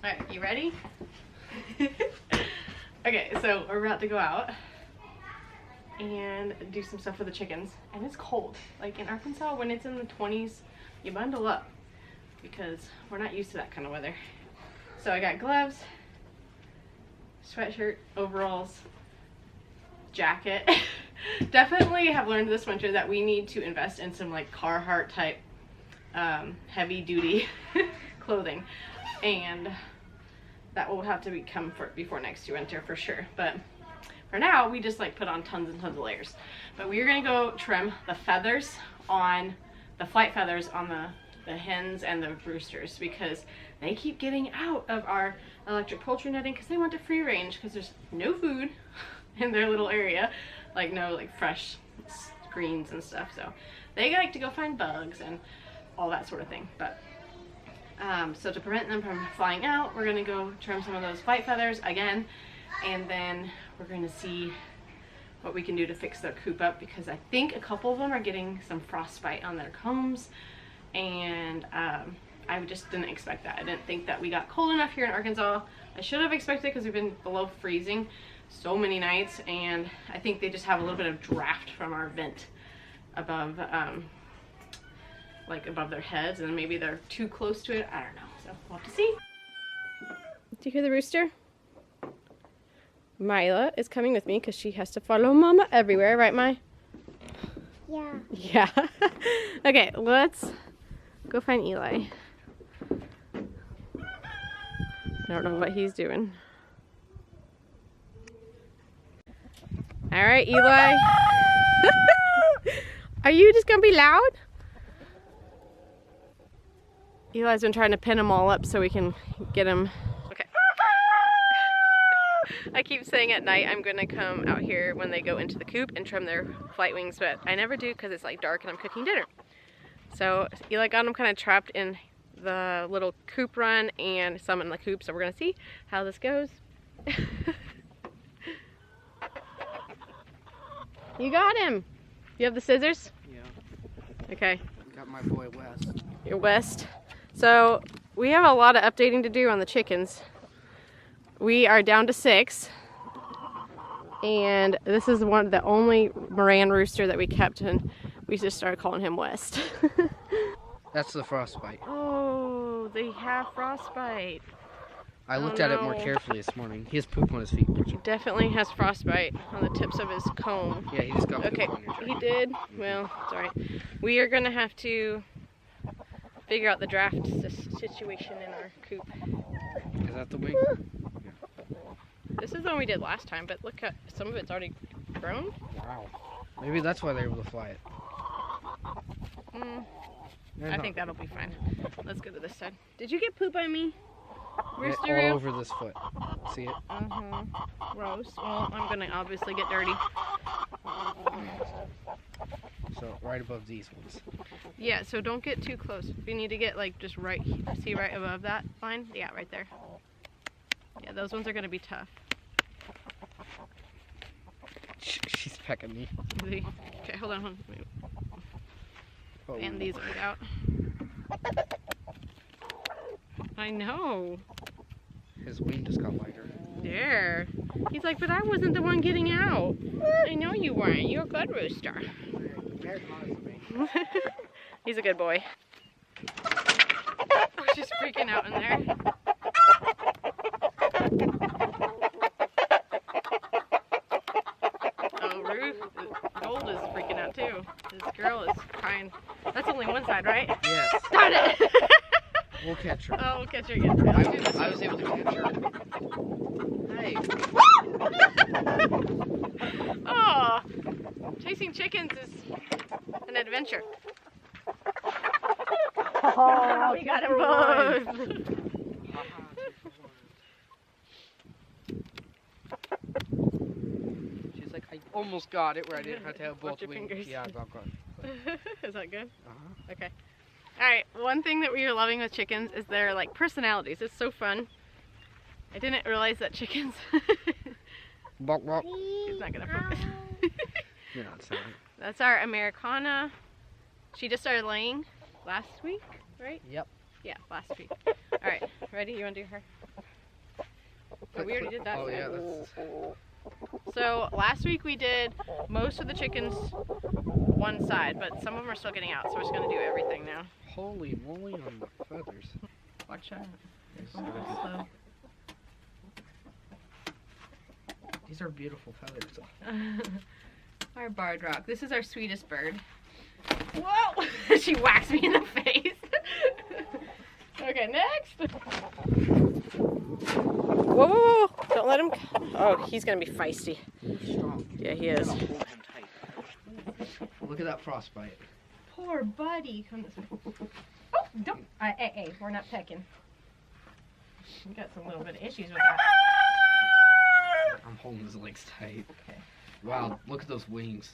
Alright, you ready? Okay, so we're about to go out and do some stuff for the chickens. And it's cold. Like in Arkansas, when it's in the 20s, you bundle up because we're not used to that kind of weather. So I got gloves, sweatshirt, overalls, jacket. Definitely have learned this winter that we need to invest in some like Carhartt type heavy duty clothing, and that will have to become before next winter for sure. But for now, we just like put on tons and tons of layers. But we're gonna go trim the feathers on the flight feathers on the hens and the roosters because they keep getting out of our electric poultry netting because they want to free range because there's no food in their little area, like no like fresh greens and stuff. So they like to go find bugs and all that sort of thing. But so to prevent them from flying out, we're gonna go trim some of those flight feathers again, and then we're gonna see what we can do to fix their coop up because I think a couple of them are getting some frostbite on their combs, and I just didn't expect that. I didn't think that we got cold enough here in Arkansas. I should have expected because we've been below freezing so many nights, and I think they just have a little bit of draft from our vent above like above their heads, and maybe they're too close to it. I don't know, so we'll have to see. Do you hear the rooster? Mila is coming with me because she has to follow Mama everywhere, right, Mai? Yeah. Yeah. Okay, let's go find Eli. I don't know what he's doing. All right, Eli. Are you just gonna be loud? Eli's been trying to pin them all up so we can get them. Okay. I keep saying at night I'm gonna come out here when they go into the coop and trim their flight wings, but I never do because it's like dark and I'm cooking dinner. So Eli got them kind of trapped in the little coop run and some in the coop, so we're gonna see how this goes. You got him. You have the scissors? Yeah. Okay. Got my boy West. You're West. So we have a lot of updating to do on the chickens. We are down to 6, and this is the only Moran rooster that we kept, and we just started calling him West. That's the frostbite. Oh, they have frostbite. I looked at it more carefully this morning. He has poop on his feet. He definitely has frostbite on the tips of his comb. Yeah, he just got poop Okay, on your jacket. he did. Well, it's alright. We are gonna have to figure out the draft situation in our coop. Is that the wing? This is the one we did last time, but look at some of it's already grown. Wow. Maybe that's why they're able to fly it. I think that'll be fine. Let's go to this side. Did you get poop on me? Rooster? All over this foot. See it? Gross. Well, I'm gonna obviously get dirty. So right above these ones. Yeah, so don't get too close. We need to get like just right, see right above that line? Yeah, right there. Yeah, those ones are gonna be tough. She's pecking me. Okay, hold on. Wait. Oh. And these ones out. I know. His wing just got lighter. There. He's like, but I wasn't the one getting out. I know you weren't. You're a good rooster. He's a good boy. Oh, she's freaking out in there. Oh, Ruth, Gold is freaking out too. This girl is crying. That's only one side, right? Yes. Darn it! We'll catch her. Oh, we'll catch her again. I was able to catch her. Hey. Oh, chasing chickens is an adventure. Oh, we got them both. She's like, I almost got it where I didn't have to have both Watch your wings. fingers. Yeah, I got it. Is that good? Uh-huh. Okay. Alright, one thing that we are loving with chickens is their like personalities. It's so fun. I didn't realize that chickens... Walk, walk. He's not gonna focus. You're not saying it. That's our Americana. She just started laying last week, right? Yep. Yeah, last week. Alright, ready? You wanna do her? Oh, we already did that. Oh side. yeah. So last week we did most of the chickens one side, but some of them are still getting out, so we're just gonna do everything now. Holy moly on the feathers. Watch out. So Slow. these are beautiful feathers. Our barred rock. This is our sweetest bird. Whoa! She whacked me in the face. Okay, next. Whoa, whoa, whoa! Don't let him. Oh, he's gonna be feisty. He's strong. Yeah, he is. Hold him tight. Look at that frostbite. Poor buddy. Come this way. Oh, don't. Hey, we're not pecking. We got some little bit of issues with that. I'm holding his legs tight. Okay. Wow, look at those wings.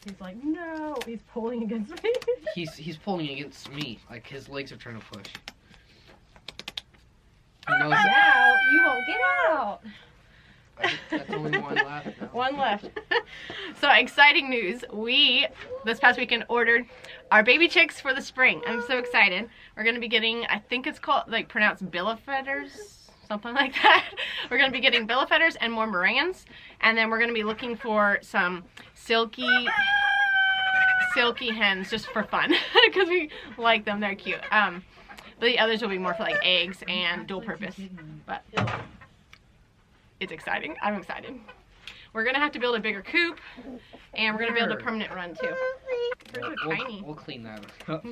He's like, no. He's pulling against me. He's pulling against me. Like his legs are trying to push. He knows Get out. You won't get out. that's only one left now. One left. So exciting news. We, this past weekend, ordered our baby chicks for the spring. I'm so excited. We're going to be getting, I think it's called, like, pronounced billifetters, something like that. We're going to be getting billifetters and more Morans. And then we're going to be looking for some silky hens just for fun. Because we like them. They're cute. But the others will be more for, like, eggs and dual purpose. But it's exciting. I'm excited. We're gonna have to build a bigger coop, and we're gonna build a permanent run too. Birds are tiny. We'll clean that up.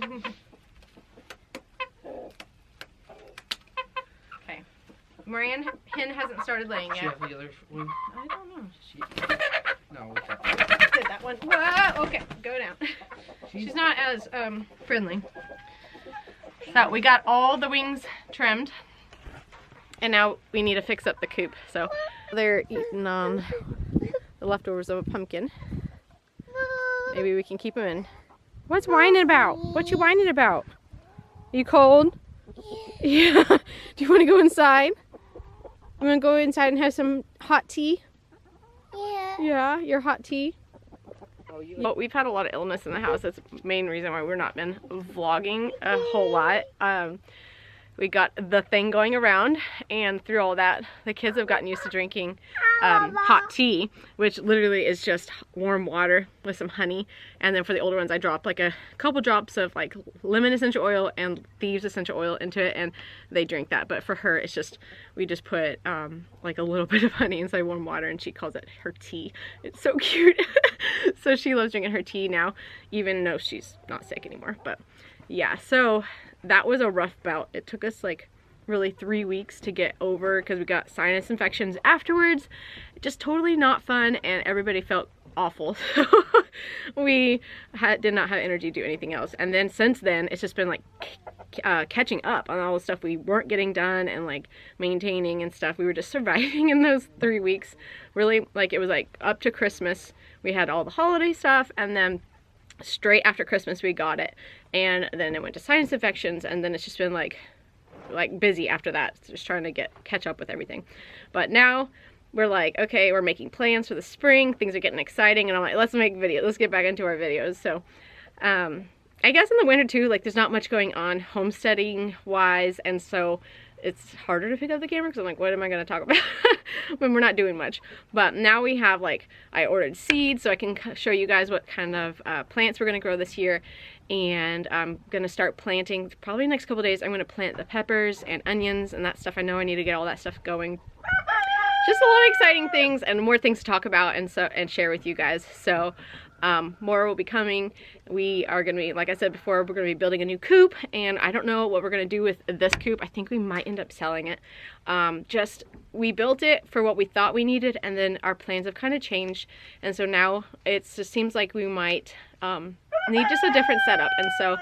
Okay. Moran hen hasn't started laying Do you yet. have the other one? I don't know. No, we can't. Did that one. Whoa, okay, go down. She's not as friendly. So we got all the wings trimmed. And now we need to fix up the coop. So they're eating on the leftovers of a pumpkin. Maybe we can keep them in. What's whining about? What you whining about? Are you cold? Yeah. Do you want to go inside? You want to go inside and have some hot tea? Yeah. Yeah, your hot tea. But we've had a lot of illness in the house. That's the main reason why we've not been vlogging a whole lot. We got the thing going around, and through all that, the kids have gotten used to drinking hot tea, which literally is just warm water with some honey. And then for the older ones, I dropped like a couple drops of like lemon essential oil and thieves essential oil into it, and they drink that. But for her, it's just, we just put like a little bit of honey inside warm water, and she calls it her tea. It's so cute. So she loves drinking her tea now, even though she's not sick anymore. But yeah, so that was a rough bout. It took us like really 3 weeks to get over because we got sinus infections afterwards. Just totally not fun, and everybody felt awful. So we did not have energy to do anything else. And then since then, it's just been like catching up on all the stuff we weren't getting done and like maintaining and stuff. We were just surviving in those 3 weeks. Really, like it was like up to Christmas, we had all the holiday stuff, and then straight after Christmas we got it, and then it went to sinus infections, and then it's just been like busy after that, just trying to catch up with everything. But now we're like, okay, we're making plans for the spring, things are getting exciting, and I'm like, let's make videos, let's get back into our videos. So I guess in the winter too, like there's not much going on homesteading wise, and so it's harder to pick up the camera because I'm like, what am I going to talk about when we're not doing much? But now we have, like, I ordered seeds so I can show you guys what kind of plants we're going to grow this year. And I'm going to start planting, probably next couple days, I'm going to plant the peppers and onions and that stuff. I know I need to get all that stuff going. Just a lot of exciting things and more things to talk about and share with you guys. So more will be coming. We are going to be, like I said before, we're going to be building a new coop, and I don't know what we're going to do with this coop. I think we might end up selling it. We built it for what we thought we needed, and then our plans have kind of changed, and so now it just seems like we might need just a different setup. And so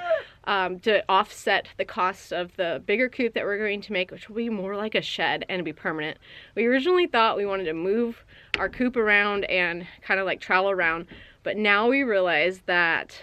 to offset the cost of the bigger coop that we're going to make, which will be more like a shed and be permanent, we originally thought we wanted to move our coop around and kind of like travel around, but now we realize that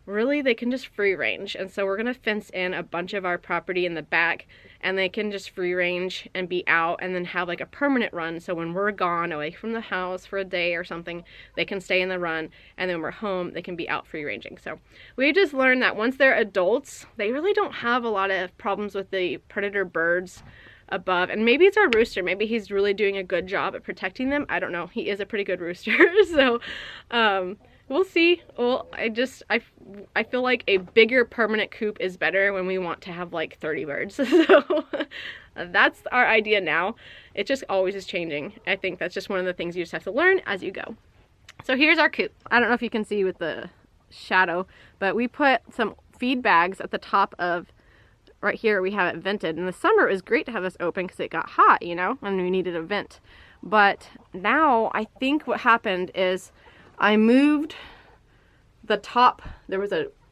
really they can just free range, and so we're gonna fence in a bunch of our property in the back, and they can just free range and be out, and then have like a permanent run. So when we're gone away from the house for a day or something, they can stay in the run, and then when we're home they can be out free ranging. So we just learned that once they're adults, they really don't have a lot of problems with the predator birds above. And maybe it's our rooster. Maybe he's really doing a good job at protecting them. I don't know. He is a pretty good rooster. So we'll see. Well, I feel like a bigger permanent coop is better when we want to have like 30 birds. So that's our idea now. It just always is changing. I think that's just one of the things you just have to learn as you go. So here's our coop. I don't know if you can see with the shadow, but we put some feed bags at the top of right here. We have it vented. In the summer it was great to have this open because it got hot, you know, and we needed a vent. But now I think what happened is I moved the top.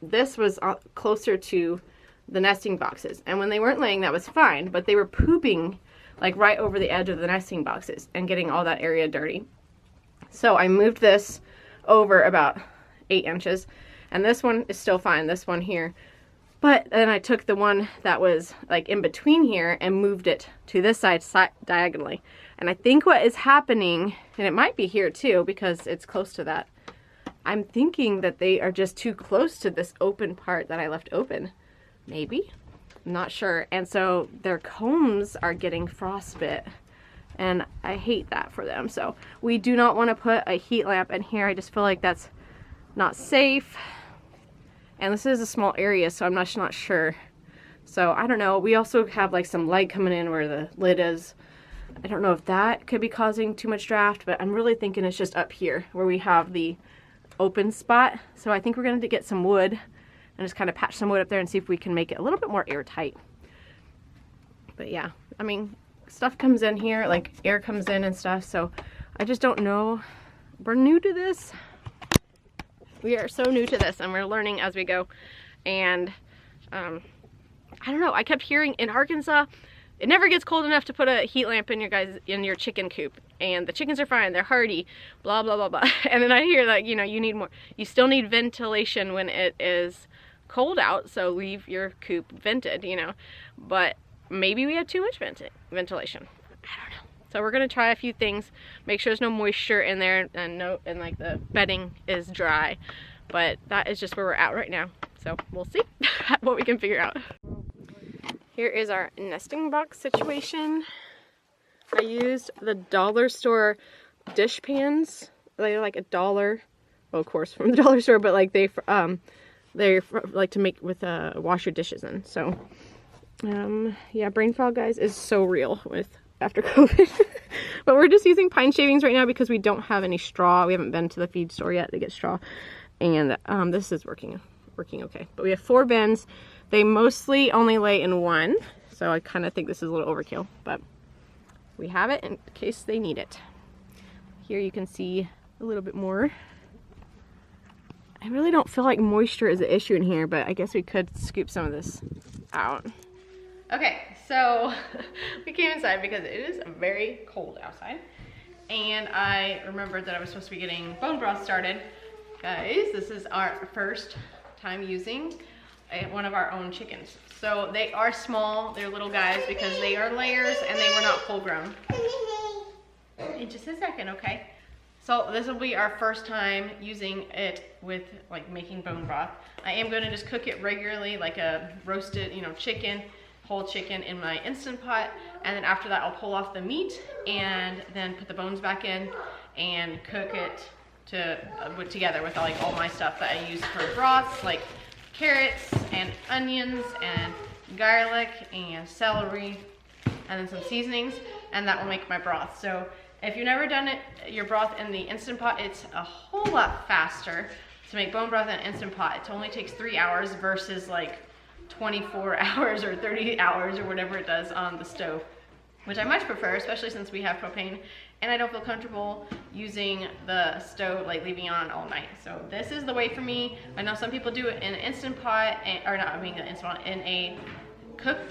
This was closer to the nesting boxes, and when they weren't laying, that was fine, but they were pooping like right over the edge of the nesting boxes and getting all that area dirty. So I moved this over about 8 inches, and this one is still fine, this one here. But then I took the one that was like in between here and moved it to this side diagonally. And I think what is happening, and it might be here too because it's close to that, I'm thinking that they are just too close to this open part that I left open. Maybe? I'm not sure. And so their combs are getting frostbite, and I hate that for them. So we do not want to put a heat lamp in here. I just feel like that's not safe. And this is a small area, so I'm not sure. So I don't know. We also have like some light coming in where the lid is. I don't know if that could be causing too much draft, but I'm really thinking it's just up here where we have the open spot. So I think we're going to get some wood and just kind of patch some wood up there and see if we can make it a little bit more airtight. But yeah, I mean, stuff comes in here, like air comes in and stuff, so I just don't know. We're new to this. We are so new to this, and we're learning as we go. And I don't know, I kept hearing in Arkansas, it never gets cold enough to put a heat lamp in your chicken coop, and the chickens are fine, they're hardy, blah blah blah blah. And then I hear that, you know, you still need ventilation when it is cold out, so leave your coop vented, you know. But maybe we have too much ventilation. I don't know. So we're gonna try a few things, make sure there's no moisture in there, and like the bedding is dry. But that is just where we're at right now. So we'll see what we can figure out. Here is our nesting box situation. I used the dollar store dish pans. They're like $1. Well, of course, from the dollar store, but like they're like to make with wash your dishes in. So yeah, brain fog, guys, is so real after COVID. But we're just using pine shavings right now because we don't have any straw. We haven't been to the feed store yet to get straw, and this is working okay. But we have 4 bins. They mostly only lay in one, so I kind of think this is a little overkill, but we have it in case they need it. Here you can see a little bit more. I really don't feel like moisture is an issue in here, but I guess we could scoop some of this out. Okay, so we came inside because it is very cold outside, and I remembered that I was supposed to be getting bone broth started. Guys, this is our first time using one of our own chickens. So they are small, they're little guys because they are layers and they were not full grown. In just a second, okay? So this will be our first time using it with like making bone broth. I am going to just cook it regularly like a roasted, you know, chicken, whole chicken in my Instant Pot, and then after that I'll pull off the meat and then put the bones back in and cook it together with like all my stuff that I use for broths, like carrots and onions and garlic and celery, and then some seasonings, and that will make my broth. So if you've never done your broth in the Instant Pot, it's a whole lot faster to make bone broth in an Instant Pot. It only takes 3 hours versus like 24 hours or 30 hours or whatever it does on the stove, which I much prefer, especially since we have propane and I don't feel comfortable using the stove, like leaving it on all night. So this is the way for me. I know some people do it in an Instant Pot, or not, I mean an Instant Pot, in a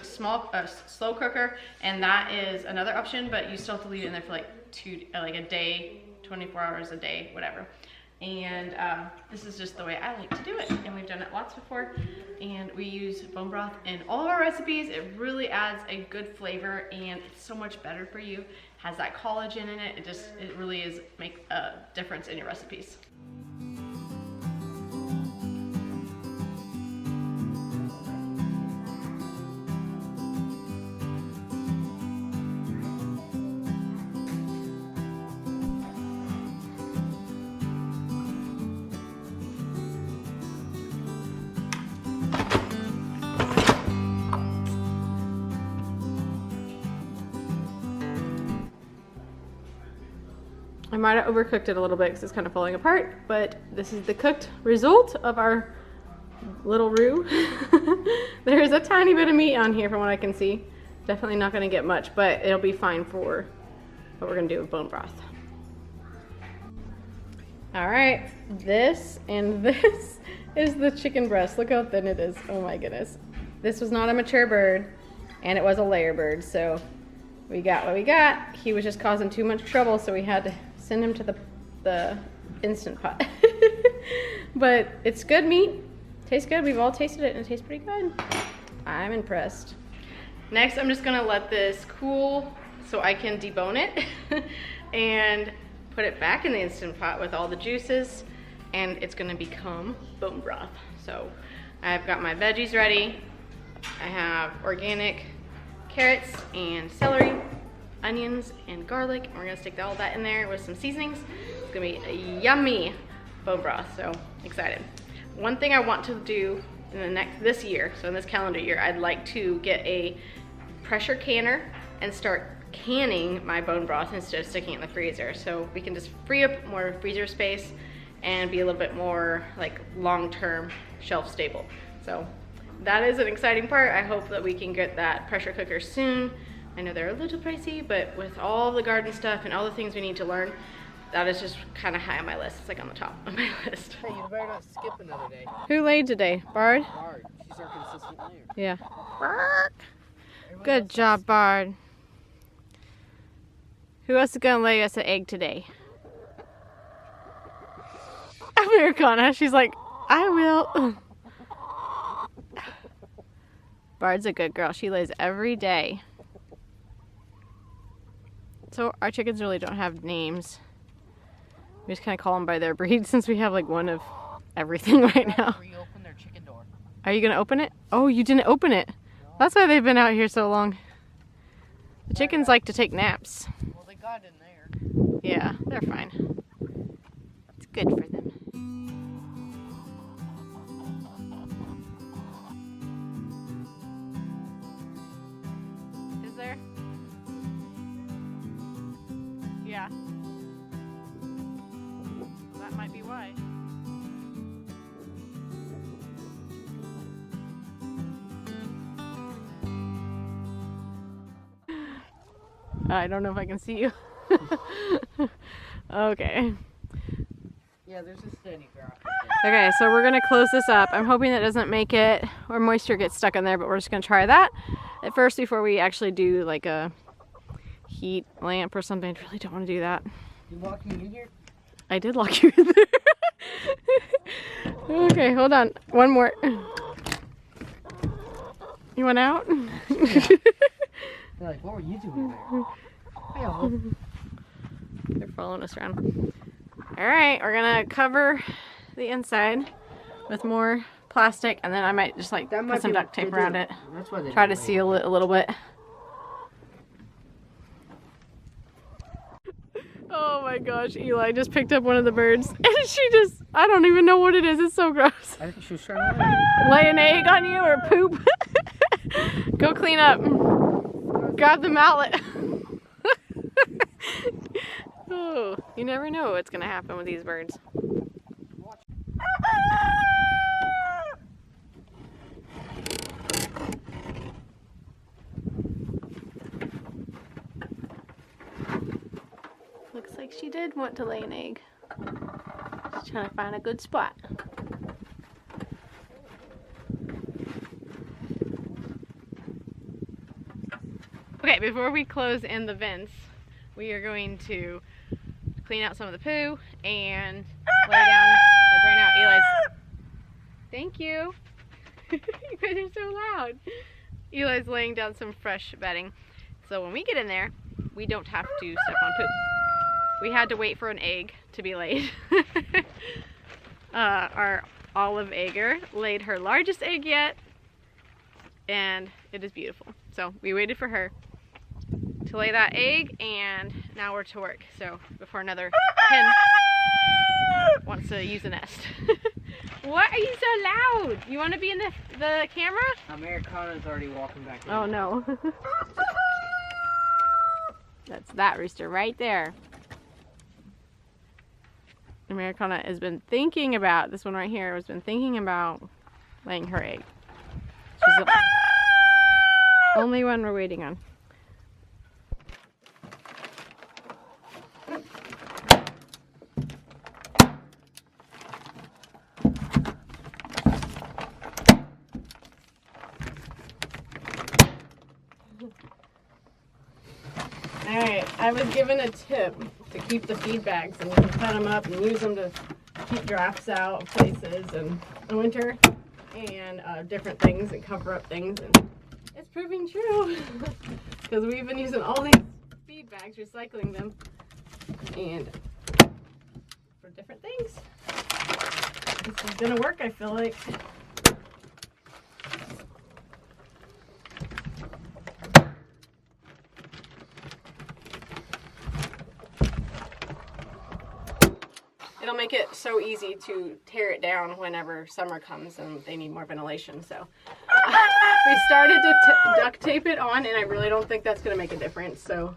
slow cooker, and that is another option, but you still have to leave it in there for like a day, 24 hours a day, whatever. And this is just the way I like to do it, and we've done it lots before, and we use bone broth in all of our recipes. It really adds a good flavor, and it's so much better for you. Has that collagen in it. It really is make a difference in your recipes. I might have overcooked it a little bit because it's kind of falling apart, but this is the cooked result of our little roux. There's a tiny bit of meat on here from what I can see. Definitely not going to get much, but it'll be fine for what we're going to do with bone broth. All right, this and this is the chicken breast. Look how thin it is. Oh my goodness. This was not a mature bird, and it was a layer bird, so we got what we got. He was just causing too much trouble, so we had to send him to the Instant Pot. But it's good meat. Tastes good. We've all tasted it, and it tastes pretty good. I'm impressed. Next, I'm just gonna let this cool so I can debone it and put it back in the Instant Pot with all the juices, and it's gonna become bone broth. So I've got my veggies ready. I have organic carrots and celery, onions and garlic, and we're gonna stick all that in there with some seasonings. It's gonna be a yummy bone broth, so excited. One thing I want to do in this year, so in this calendar year, I'd like to get a pressure canner and start canning my bone broth instead of sticking it in the freezer, so we can just free up more freezer space and be a little bit more like long-term shelf stable. So that is an exciting part. I hope that we can get that pressure cooker soon. I know they're a little pricey, but with all the garden stuff and all the things we need to learn, that is just kind of high on my list. It's like on the top of my list. Hey, you better not skip another day. Who laid today? Bard? Bard. She's our consistent layer. Yeah. Good job, Bard. Who else is gonna lay us an egg today? Americana. She's like, I will. Bard's a good girl. She lays every day. So our chickens really don't have names. We just kind of call them by their breed since we have like one of everything right now. Reopen their chicken door. Are you gonna open it? Oh, you didn't open it. That's why they've been out here so long. The chickens like to take naps. Well, they got in there. Yeah, they're fine. It's good for them. Is there? Yeah. That might be why. I don't know if I can see you. Okay. Yeah, there's a steady ground. Okay, so we're gonna close this up. I'm hoping that doesn't make it or moisture gets stuck in there, but we're just gonna try that at first before we actually do like a heat lamp or something. I really don't want to do that. You locked me in here? I did lock you in there. Okay, hold on. One more. You went out? They're like, what were you doing there? Hi, They're following us around. Alright, we're gonna cover the inside with more plastic, and then I might just like put some duct tape around it. That's why they Try to seal it a little bit. Oh my gosh, Eli just picked up one of the birds, and she just, I don't even know what it is. It's so gross. I think she was trying to Lay an egg on you or poop. Go clean up. Grab the mallet. Oh, you never know what's gonna happen with these birds. Looks like she did want to lay an egg. She's trying to find a good spot. Okay, before we close in the vents, we are going to clean out some of the poo and lay down, like right now, Eli's, thank you. You guys are so loud. Eli's laying down some fresh bedding. So when we get in there, we don't have to step on poop. We had to wait for an egg to be laid. Our olive egger laid her largest egg yet, and it is beautiful. So we waited for her to lay that egg, and now we're to work. So before another hen wants to use the nest. What are you so loud? You want to be in the camera? Americana's already walking back in. Oh no. That's that rooster right there. Americana has been thinking about, this one right here, has been thinking about laying her egg. She's the only one we're waiting on. Alright, I was given a tip to keep the feed bags, and you can cut them up and use them to keep drafts out of places in the winter and different things and cover up things, and it's proving true because we've been using all these feed bags, recycling them, and for different things. This is gonna work, I feel like. It'll make it so easy to tear it down whenever summer comes and they need more ventilation. So we started to duct tape it on, and I really don't think that's going to make a difference. So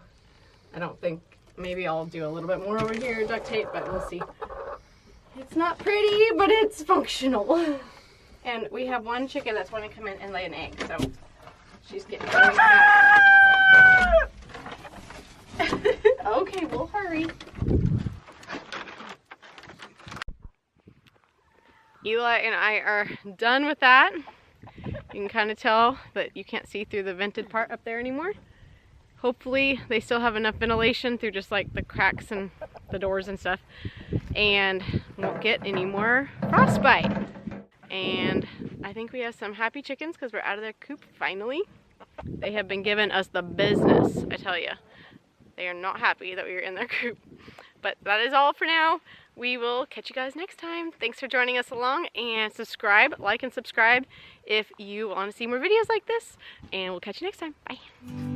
I don't think, maybe I'll do a little bit more over here, duct tape, but we'll see. It's not pretty, but it's functional. And we have one chicken that's wanting to come in and lay an egg. So she's getting ready back. Okay, we'll hurry. Eli and I are done with that. You can kind of tell that you can't see through the vented part up there anymore. Hopefully they still have enough ventilation through just like the cracks and the doors and stuff, and won't get any more frostbite. And I think we have some happy chickens because we're out of their coop finally. They have been giving us the business, I tell you. They are not happy that we are in their coop. But that is all for now. We will catch you guys next time. Thanks for joining us along, and subscribe, like and subscribe if you want to see more videos like this, and we'll catch you next time. Bye.